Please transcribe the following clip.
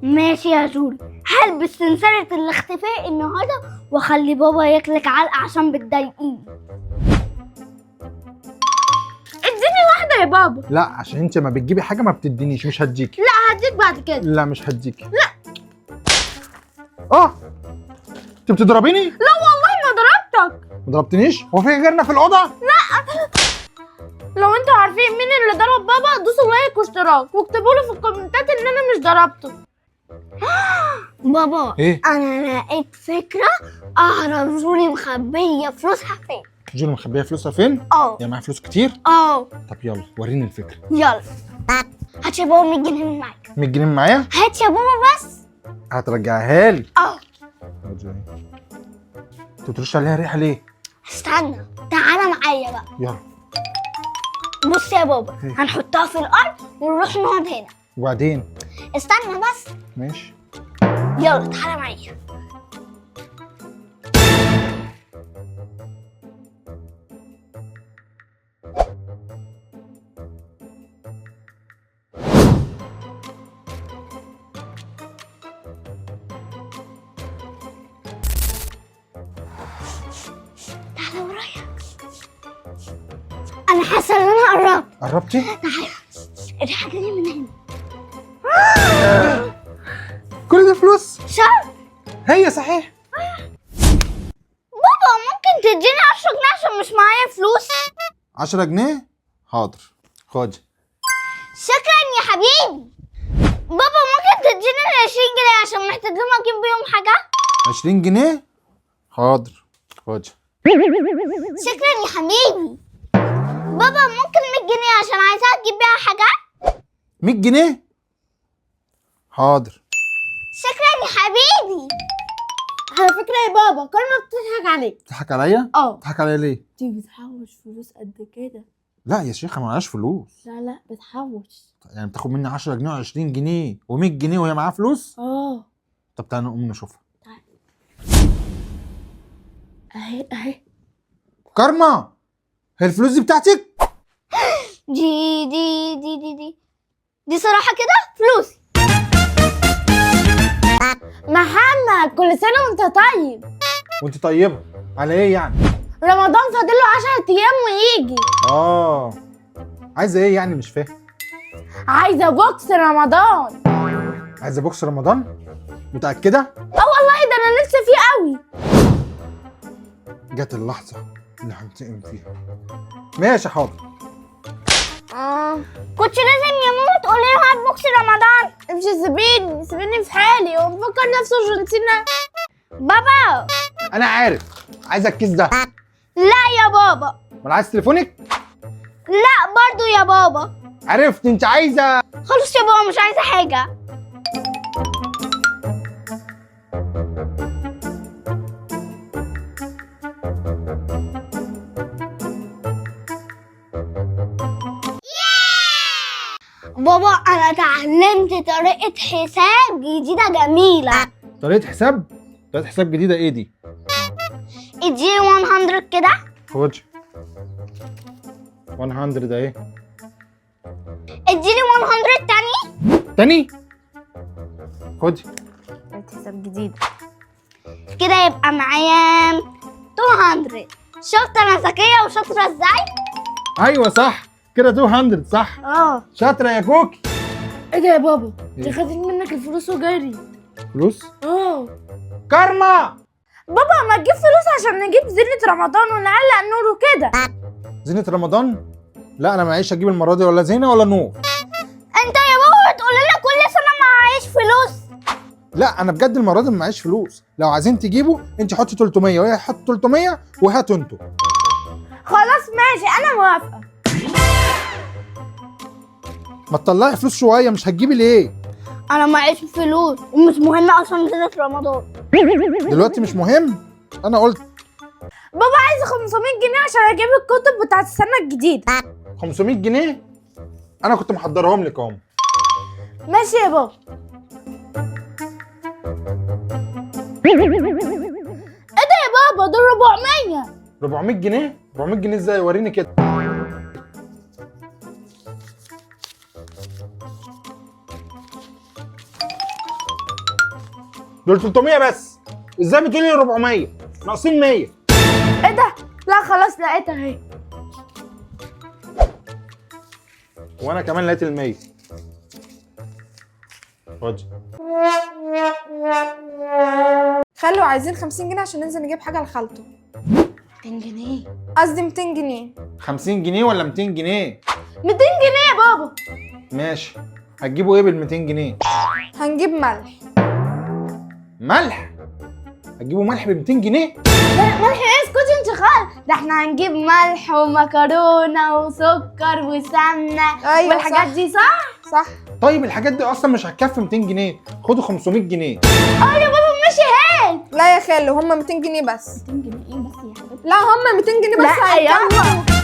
ماشي يا جولي، هلبس سلسلة الاختفاء النهارده واخلي بابا ياكلك علقة عشان بتضايقيني. اديني واحدة يا بابا. لا عشان انت ما بتجيبي حاجه ما بتدينيش، مش هديكي. لا هديك بعد كده. لا مش هديكي. لا. انت بتضربيني؟ لا والله ما ضربتك. ما ضربتنيش؟ هو في غيرنا في الاوضه؟ لا. لو انتوا عارفين مين اللي ضرب بابا دوسوا لايك واشتراك واكتبوا له في الكومنتات ان انا مش ضربته. بابا ايه؟ انا لقيت فكره اعرف جولي مخبيه فلوسها فين. جولي مخبيه فلوسها فين؟ يعني معاها فلوس كتير؟ طب يلا وريني الفكره. يلا هات يا بابا 100 جنيه من معاك. 100 جنيه معايا؟ هات يا بابا بس. هترجعها لي؟ انت بترش عليها ريحه ليه؟ استنى تعالى معايا بقى. يلا. بص يا بابا هنحطها في الارض ونروح نقعد هنا. وبعدين؟ استنى بس. ماشي. يلا تعالى معايا. تعالى ورايا. انا حاسه ان انا قربت. قربتي؟ تعالى الحاجه دي من هنا. كل ده فلوس؟ شايف؟ هي صحيح. بابا ممكن تديني 10 جنيه عشان مش معايا فلوس؟ 10 جنيه؟ حاضر خد. شكرا يا حبيبي. بابا ممكن تديني 20 جنيه عشان محتاجين اجيب بيهم حاجه؟ 20 جنيه؟ حاضر خد. شكرا يا حبيبي. بابا ممكن 100 جنيه عشان عايزة اجيب بيها حاجة؟ 100 جنيه؟ حاضر. شكرا يا حبيبي. على فكرة يا بابا كارما بتضحك عليك. بتضحك عليا؟ بتضحك عليا ليه؟ دي بتحوش فلوس قد كده. لا يا شيخة معهاش فلوس. لا بتحوش. يعني بتاخد مني 10 جنيه و20 جنيه و100 جنيه وهي معاها فلوس؟ طب تعالى نقوم نشوفها. اهي كارما هي الفلوس دي بتاعتك؟ دي صراحة كده فلوسي. محمد كل سنة وانت طيب. وانت طيبة على ايه يعني؟ رمضان فاضله 10 ايام ويجي. عايزة ايه يعني مش فاهم؟ عايزة بوكس رمضان. عايزة بوكس رمضان؟ متأكدة؟ والله ده انا نفسي فيه قوي. جت اللحظة اللي هنتقم فيها. ماشي حاضر. كنتش لازم يا ماما تقولي له هات بوكس رمضان. مش سيبيني في حالي ومفكر نفسه جونتينا. بابا انا عارف عايزة الكيس ده. لا يا بابا. ولا عايز تليفونك؟ لا برضو يا بابا. عرفت انت عايزة. خلاص يا بابا مش عايزة حاجة. بابا انا اتعلمت طريقة حساب جديدة جميلة. طريقة حساب؟ طريقة حساب جديدة ايه دي؟ اديني 100 كده. خد 100 ده ايه؟ اديني 100 تاني؟ خد. طريقة حساب جديدة كده يبقى معايا 200. شفت انا ذكية وشاطرة ازاي؟ ايوه صح كده 200 صح. شاطرة يا كوكي. ايه ده يا بابا؟ دي خدت منك الفلوس وجري. فلوس؟ كارما بابا ما تجيب فلوس عشان نجيب زينة رمضان ونعلق نور وكده. زينة رمضان؟ لا انا معيش اجيب المرة دي ولا زينة ولا نور. انت يا بابا بتقول لنا كل سنة معيش فلوس. لا انا بجد المرة دي معيش فلوس. لو عايزين تجيبوا انت حطي 300 وهي حط 300 وهاتوا انتوا. خلاص ماشي انا موافقة. ما تطلعي فلوس شوية، مش هتجيبي ليه؟ انا معيش فلوس ومش مهم اصلا زينة رمضان. دلوقتي مش مهم؟ انا قلت. بابا عايز 500 جنيه عشان اجيب الكتب بتاعت السنة الجديدة. 500 جنيه؟ انا كنت محضرهم لك اهم. ماشي يا بابا. ايه ده يا بابا؟ دول 400. 400 جنيه؟ 400 جنيه ازاي؟ وريني كده. دول 300 بس. ازاي بتقولي 400 ناقصين 100؟ ايه ده؟ لا خلاص لقيتها اهي. وانا كمان لقيت ال 100. خدي. خلوا عايزين 50 جنيه عشان ننزل نجيب حاجه لخالته. 200 جنيه. قصدي 200 جنيه. 50 جنيه ولا 200 جنيه؟ 200 جنيه يا بابا. ماشي. هتجيبوا ايه بال 200 جنيه؟ هنجيب ملح. ملح؟ هتجيبوا ملح ب 200 جنيه؟ ملح ايه؟ اسكتي انت خال، ده احنا هنجيب ملح ومكرونه وسكر وسمنه. أيوة والحاجات صح. دي صح؟ صح. طيب الحاجات دي اصلا مش هتكفي 200 جنيه، خدوا 500 جنيه. اه يا بابا ماشي هات. لا يا خالو هم 200 جنيه بس. 200 جنيه ايه بس يا حبيبتي؟ لا هم 200 جنيه بس لا هيكفوا. يلا